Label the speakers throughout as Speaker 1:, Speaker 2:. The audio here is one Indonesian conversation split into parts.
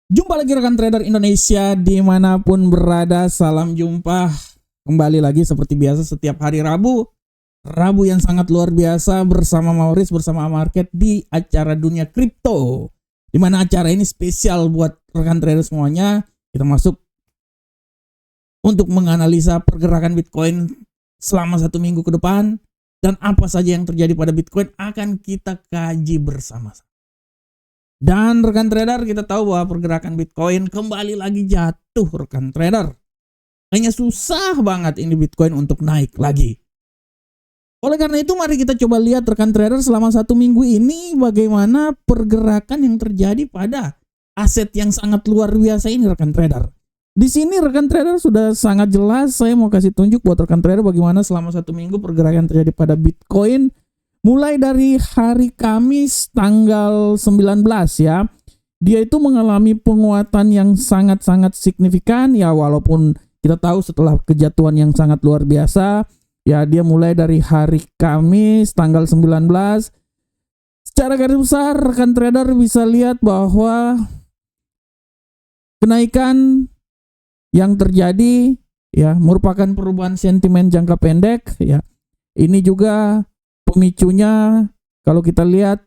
Speaker 1: Jumpa lagi rekan trader Indonesia dimanapun berada, salam jumpa kembali lagi seperti biasa setiap hari Rabu yang sangat luar biasa bersama Maurice, bersama Market di acara dunia kripto, dimana acara ini spesial buat rekan trader semuanya. Kita masuk untuk menganalisa pergerakan Bitcoin selama 1 minggu ke depan, dan apa saja yang terjadi pada Bitcoin akan kita kaji bersama-sama. Dan rekan trader, kita tahu bahwa pergerakan Bitcoin kembali lagi jatuh rekan trader. Hanya susah banget ini Bitcoin untuk naik lagi. Oleh karena itu mari kita coba lihat rekan trader selama 1 minggu ini bagaimana pergerakan yang terjadi pada aset yang sangat luar biasa ini rekan trader. Di sini rekan trader sudah sangat jelas, saya mau kasih tunjuk buat rekan trader bagaimana selama 1 minggu pergerakan terjadi pada Bitcoin. Mulai dari hari Kamis tanggal 19 ya, dia itu mengalami penguatan yang sangat-sangat signifikan ya, walaupun kita tahu setelah kejatuhan yang sangat luar biasa ya, dia mulai dari hari Kamis tanggal 19. Secara garis besar rekan trader bisa lihat bahwa kenaikan yang terjadi ya merupakan perubahan sentimen jangka pendek ya. Ini juga pemicunya kalau kita lihat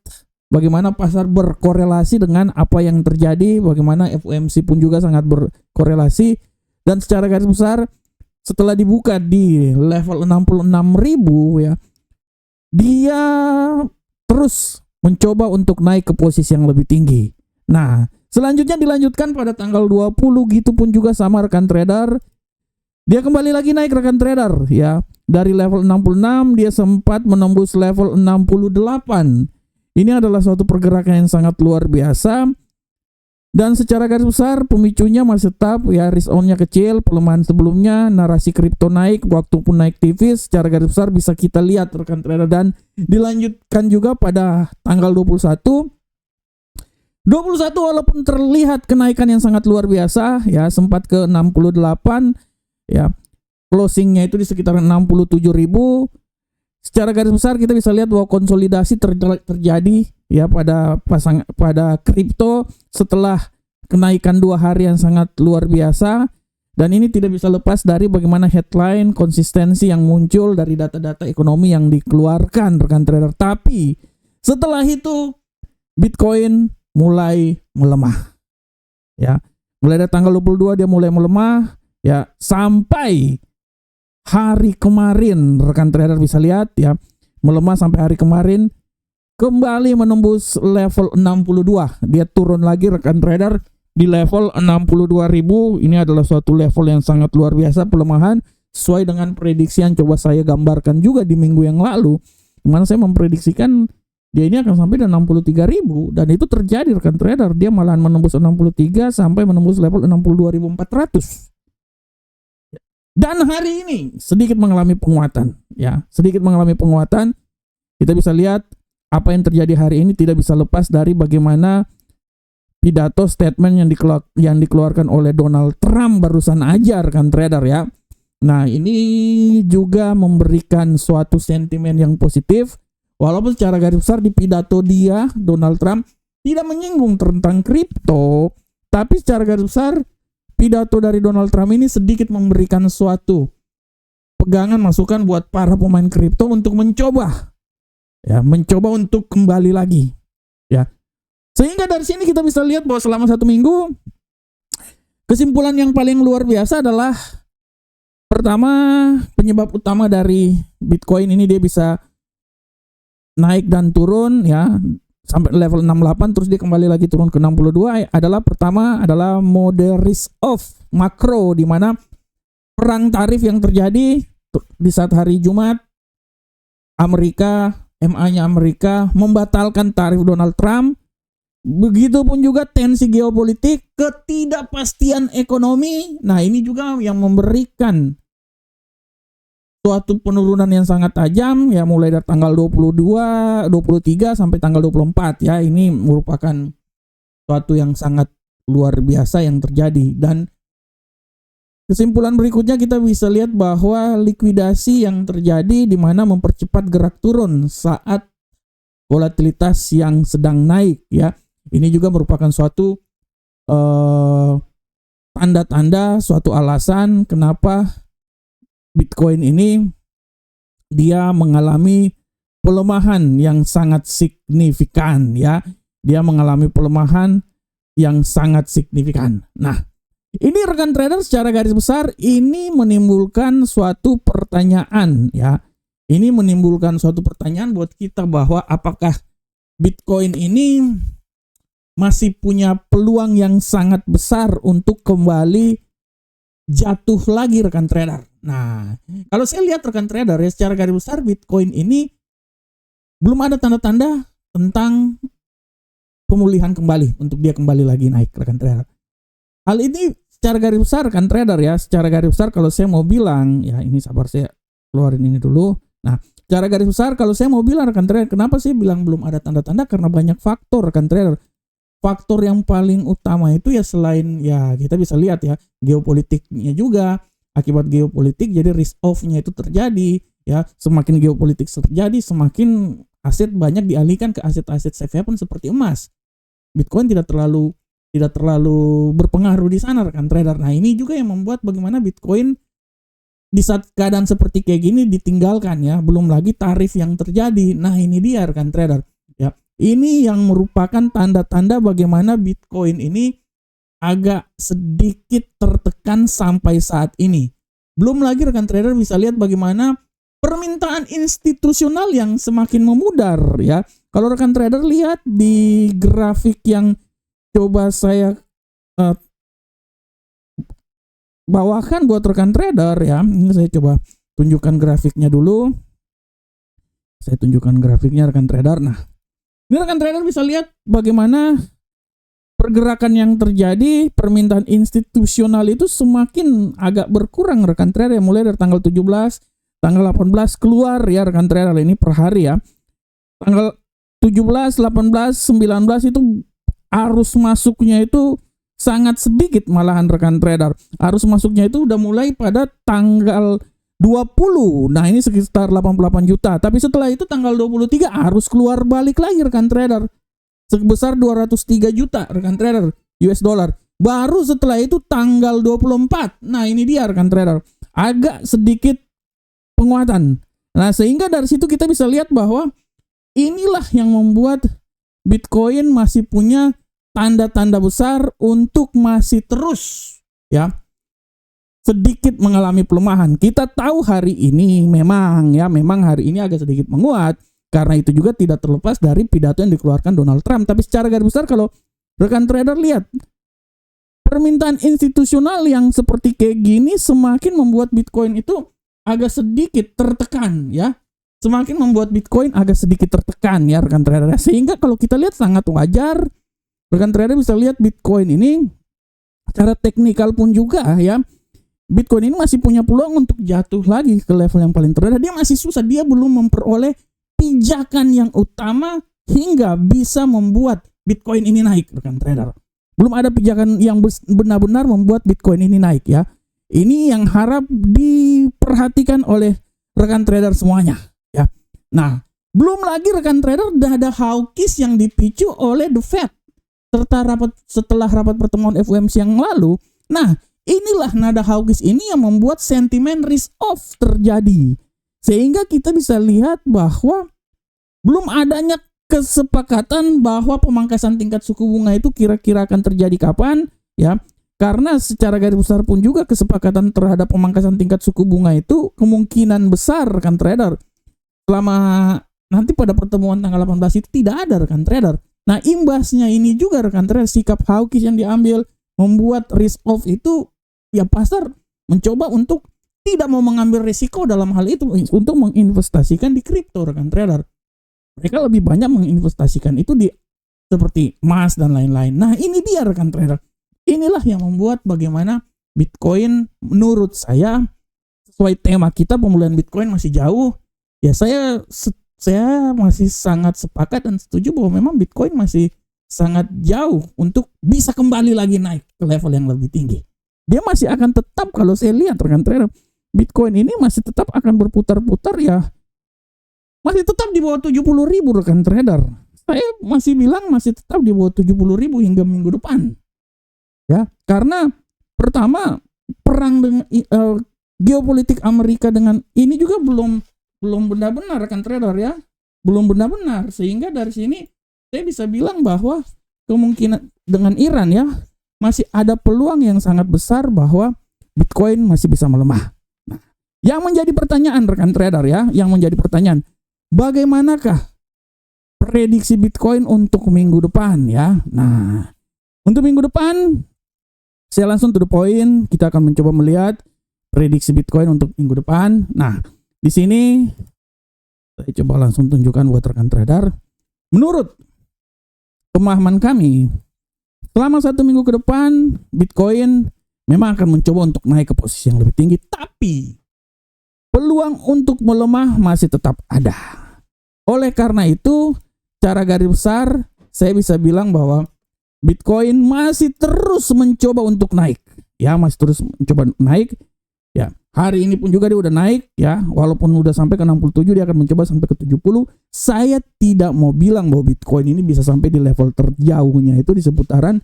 Speaker 1: bagaimana pasar berkorelasi dengan apa yang terjadi, bagaimana FOMC pun juga sangat berkorelasi, dan secara garis besar setelah dibuka di level 66.000 ya, dia terus mencoba untuk naik ke posisi yang lebih tinggi. Nah, selanjutnya dilanjutkan pada tanggal 20 gitu pun juga sama rekan trader. Dia kembali lagi naik rekan trader ya. Dari level 66 dia sempat menembus level 68. Ini adalah suatu pergerakan yang sangat luar biasa. Dan secara garis besar pemicunya masih tetap ya, risk on-nya kecil, pelemahan sebelumnya, narasi kripto naik, waktu pun naik tipis. Secara garis besar bisa kita lihat rekan trader, dan dilanjutkan juga pada tanggal 21 walaupun terlihat kenaikan yang sangat luar biasa ya, sempat ke 68 ya. Closingnya itu di sekitar 67.000. Secara garis besar kita bisa lihat bahwa konsolidasi terjadi ya pada kripto setelah kenaikan 2 hari yang sangat luar biasa, dan ini tidak bisa lepas dari bagaimana headline konsistensi yang muncul dari data-data ekonomi yang dikeluarkan rekan trader. Tapi setelah itu Bitcoin mulai melemah ya. Mulai dari tanggal 22 dia mulai melemah ya, sampai hari kemarin rekan trader bisa lihat ya, melemah sampai hari kemarin kembali menembus level 62. Dia turun lagi rekan trader di level 62.000. Ini adalah suatu level yang sangat luar biasa pelemahan, sesuai dengan prediksi yang coba saya gambarkan juga di minggu yang lalu, dimana saya memprediksikan dia ini akan sampai di 63.000, dan itu terjadi rekan trader. Dia malahan menembus 63 sampai menembus level 62.400. Dan hari ini sedikit mengalami penguatan ya, sedikit mengalami penguatan. Kita bisa lihat apa yang terjadi hari ini tidak bisa lepas dari bagaimana pidato statement yang dikeluarkan oleh Donald Trump barusan aja rekan trader ya. Nah, ini juga memberikan suatu sentimen yang positif, walaupun secara garis besar di pidato dia Donald Trump tidak menyinggung tentang kripto, tapi secara garis besar pidato dari Donald Trump ini sedikit memberikan suatu pegangan masukan buat para pemain kripto untuk mencoba untuk kembali lagi ya. Sehingga dari sini kita bisa lihat bahwa selama 1 minggu kesimpulan yang paling luar biasa adalah, pertama, penyebab utama dari Bitcoin ini dia bisa naik dan turun ya sampai level 68, terus dia kembali lagi turun ke 62 adalah, pertama adalah mode risk off makro, di mana perang tarif yang terjadi di saat hari Jumat, MA-nya Amerika membatalkan tarif Donald Trump. Begitupun juga tensi geopolitik, ketidakpastian ekonomi. Nah, ini juga yang memberikan suatu penurunan yang sangat tajam ya, mulai dari tanggal 22, 23 sampai tanggal 24 ya. Ini merupakan suatu yang sangat luar biasa yang terjadi. Dan kesimpulan berikutnya kita bisa lihat bahwa likuidasi yang terjadi di mana mempercepat gerak turun saat volatilitas yang sedang naik ya. Ini juga merupakan suatu eh, tanda-tanda suatu alasan kenapa Bitcoin ini dia mengalami pelemahan yang sangat signifikan ya. Dia mengalami pelemahan yang sangat signifikan. Nah, ini rekan trader secara garis besar ini menimbulkan suatu pertanyaan ya. Ini menimbulkan suatu pertanyaan buat kita bahwa apakah Bitcoin ini masih punya peluang yang sangat besar untuk kembali jatuh lagi rekan trader. Nah, kalau saya lihat rekan trader ya secara garis besar Bitcoin ini belum ada tanda-tanda tentang pemulihan kembali untuk dia kembali lagi naik rekan trader. Hal ini secara garis besar rekan trader ya, secara garis besar kalau saya mau bilang ya, ini sabar saya keluarin ini dulu. Nah, secara garis besar kalau saya mau bilang rekan trader, kenapa sih bilang belum ada tanda-tanda? Karena banyak faktor rekan trader. Faktor yang paling utama itu ya selain ya kita bisa lihat ya geopolitiknya juga. Akibat geopolitik jadi risk off-nya itu terjadi ya. Semakin geopolitik terjadi semakin aset banyak dialihkan ke aset-aset safe haven seperti emas. Bitcoin tidak terlalu berpengaruh di sana rekan trader. Nah, ini juga yang membuat bagaimana Bitcoin di saat keadaan seperti kayak gini ditinggalkan ya. Belum lagi tarif yang terjadi. Nah, ini dia rekan trader ya. Ini yang merupakan tanda-tanda bagaimana Bitcoin ini agak sedikit tertekan sampai saat ini. Belum lagi rekan trader bisa lihat bagaimana permintaan institusional yang semakin memudar ya. Kalau rekan trader lihat di grafik yang coba saya bawakan buat rekan trader ya. Ini saya coba tunjukkan grafiknya dulu. Saya tunjukkan grafiknya rekan trader. Nah, ini rekan trader bisa lihat bagaimana pergerakan yang terjadi, permintaan institusional itu semakin agak berkurang rekan trader. Mulai dari tanggal 17, tanggal 18 keluar ya rekan trader, ini per hari ya. Tanggal 17, 18, 19 itu arus masuknya itu sangat sedikit malahan rekan trader. Arus masuknya itu udah mulai pada tanggal 20. Nah, ini sekitar 88 juta. Tapi setelah itu tanggal 23 harus keluar balik lagi rekan trader. Sebesar 203 juta rekan trader US dollar. Baru setelah itu tanggal 24. Nah, ini dia rekan trader. Agak sedikit penguatan. Nah, sehingga dari situ kita bisa lihat bahwa inilah yang membuat Bitcoin masih punya tanda-tanda besar untuk masih terus ya sedikit mengalami pelemahan. Kita tahu hari ini memang hari ini agak sedikit menguat karena itu juga tidak terlepas dari pidato yang dikeluarkan Donald Trump. Tapi secara garis besar kalau rekan trader lihat permintaan institusional yang seperti kayak gini semakin membuat Bitcoin itu agak sedikit tertekan ya. Semakin membuat Bitcoin agak sedikit tertekan ya rekan trader. Sehingga kalau kita lihat sangat wajar rekan trader bisa lihat Bitcoin ini secara teknikal pun juga ya. Bitcoin ini masih punya peluang untuk jatuh lagi ke level yang paling terendah. Dia masih susah, dia belum memperoleh pijakan yang utama hingga bisa membuat Bitcoin ini naik rekan trader. Belum ada pijakan yang benar-benar membuat Bitcoin ini naik ya. Ini yang harap diperhatikan oleh rekan trader semuanya ya. Nah, belum lagi rekan trader udah ada hawkish yang dipicu oleh The Fed setelah rapat pertemuan FOMC yang lalu. Nah, inilah nada hawkish ini yang membuat sentimen risk off terjadi. Sehingga kita bisa lihat bahwa belum adanya kesepakatan bahwa pemangkasan tingkat suku bunga itu kira-kira akan terjadi kapan ya. Karena secara garis besar pun juga kesepakatan terhadap pemangkasan tingkat suku bunga itu kemungkinan besar rekan trader selama nanti pada pertemuan tanggal 18 itu tidak ada rekan trader. Nah, imbasnya ini juga rekan trader sikap hawkish yang diambil membuat risk off itu ya pasar mencoba untuk tidak mau mengambil risiko dalam hal itu untuk menginvestasikan di kripto rekan trader. Mereka lebih banyak menginvestasikan itu di seperti emas dan lain-lain. Nah, ini dia rekan trader. Inilah yang membuat bagaimana Bitcoin menurut saya sesuai tema kita pemulihan Bitcoin masih jauh. Ya saya masih sangat sepakat dan setuju bahwa memang Bitcoin masih sangat jauh untuk bisa kembali lagi naik ke level yang lebih tinggi. Dia masih akan tetap, kalau saya lihat rekan trader, Bitcoin ini masih tetap akan berputar-putar ya. Masih tetap di bawah 70.000 rekan trader. Saya masih bilang masih tetap di bawah 70.000 hingga minggu depan. Ya, karena pertama perang dengan geopolitik Amerika dengan ini juga belum benar-benar rekan trader ya. Belum benar-benar, sehingga dari sini saya bisa bilang bahwa kemungkinan dengan Iran ya masih ada peluang yang sangat besar bahwa Bitcoin masih bisa melemah. Nah, yang menjadi pertanyaan rekan trader ya, yang menjadi pertanyaan, bagaimanakah prediksi Bitcoin untuk minggu depan ya? Nah, untuk minggu depan saya langsung to the point, kita akan mencoba melihat prediksi Bitcoin untuk minggu depan. Nah, di sini saya coba langsung tunjukkan buat rekan trader. Menurut pemahaman kami, selama 1 minggu ke depan Bitcoin memang akan mencoba untuk naik ke posisi yang lebih tinggi, tapi peluang untuk melemah masih tetap ada. Oleh karena itu, secara garis besar saya bisa bilang bahwa Bitcoin masih terus mencoba untuk naik. Ya, masih terus mencoba naik. Ya, hari ini pun juga dia udah naik ya, walaupun udah sampai ke 67, dia akan mencoba sampai ke 70. Saya tidak mau bilang bahwa Bitcoin ini bisa sampai di level terjauhnya itu di seputaran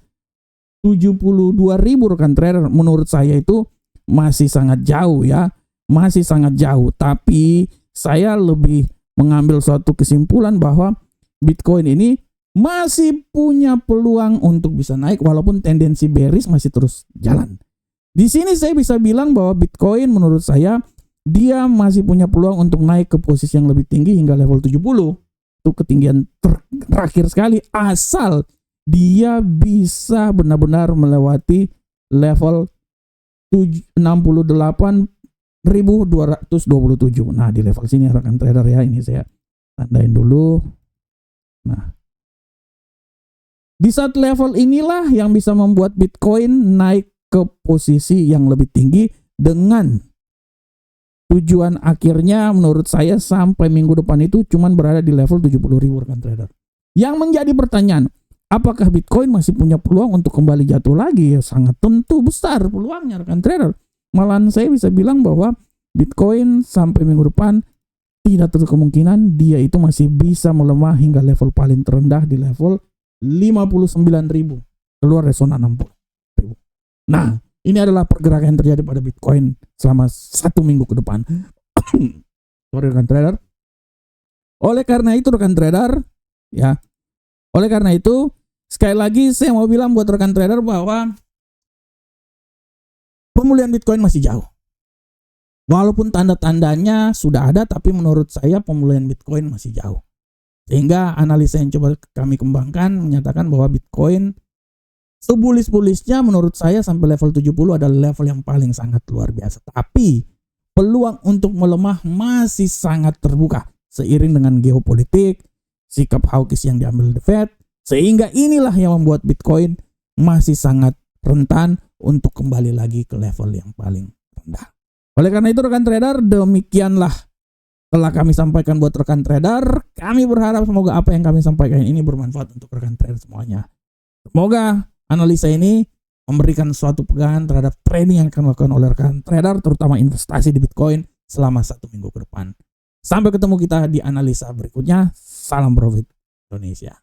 Speaker 1: 72.000 rekan trader. Menurut saya itu masih sangat jauh ya, masih sangat jauh. Tapi saya lebih mengambil suatu kesimpulan bahwa Bitcoin ini masih punya peluang untuk bisa naik walaupun tendensi bearish masih terus jalan. Di sini saya bisa bilang bahwa Bitcoin menurut saya dia masih punya peluang untuk naik ke posisi yang lebih tinggi hingga level 70. Itu ketinggian terakhir sekali, asal dia bisa benar-benar melewati level 68.227. Nah, di level sini rekan trader ya, ini saya tandain dulu. Nah, di saat level inilah yang bisa membuat Bitcoin naik ke posisi yang lebih tinggi dengan tujuan akhirnya menurut saya sampai minggu depan itu cuman berada di level 70.000 rekan trader. Yang menjadi pertanyaan, apakah Bitcoin masih punya peluang untuk kembali jatuh lagi? Ya, sangat tentu besar peluangnya rekan trader. Malahan saya bisa bilang bahwa Bitcoin sampai minggu depan tidak tertutup kemungkinan dia itu masih bisa melemah hingga level paling terendah di level 59.000, keluar dari zona 60.000. Nah, ini adalah pergerakan yang terjadi pada Bitcoin selama 1 minggu ke depan. Sorry rekan trader. Oleh karena itu rekan trader, ya. Oleh karena itu, sekali lagi saya mau bilang buat rekan trader bahwa pemulihan Bitcoin masih jauh. Walaupun tanda-tandanya sudah ada, tapi menurut saya pemulihan Bitcoin masih jauh. Sehingga analisa yang coba kami kembangkan menyatakan bahwa Bitcoin sebulis-bulisnya menurut saya sampai level 70 adalah level yang paling sangat luar biasa. Tapi peluang untuk melemah masih sangat terbuka seiring dengan geopolitik, sikap hawkish yang diambil The Fed, sehingga inilah yang membuat Bitcoin masih sangat rentan untuk kembali lagi ke level yang paling rendah. Oleh karena itu rekan trader, demikianlah telah kami sampaikan buat rekan trader. Kami berharap semoga apa yang kami sampaikan ini bermanfaat untuk rekan trader semuanya. Semoga analisa ini memberikan suatu pegangan terhadap trading yang akan dilakukan oleh rekan trader, terutama investasi di Bitcoin selama 1 minggu ke depan. Sampai ketemu kita di analisa berikutnya. Salam profit Indonesia.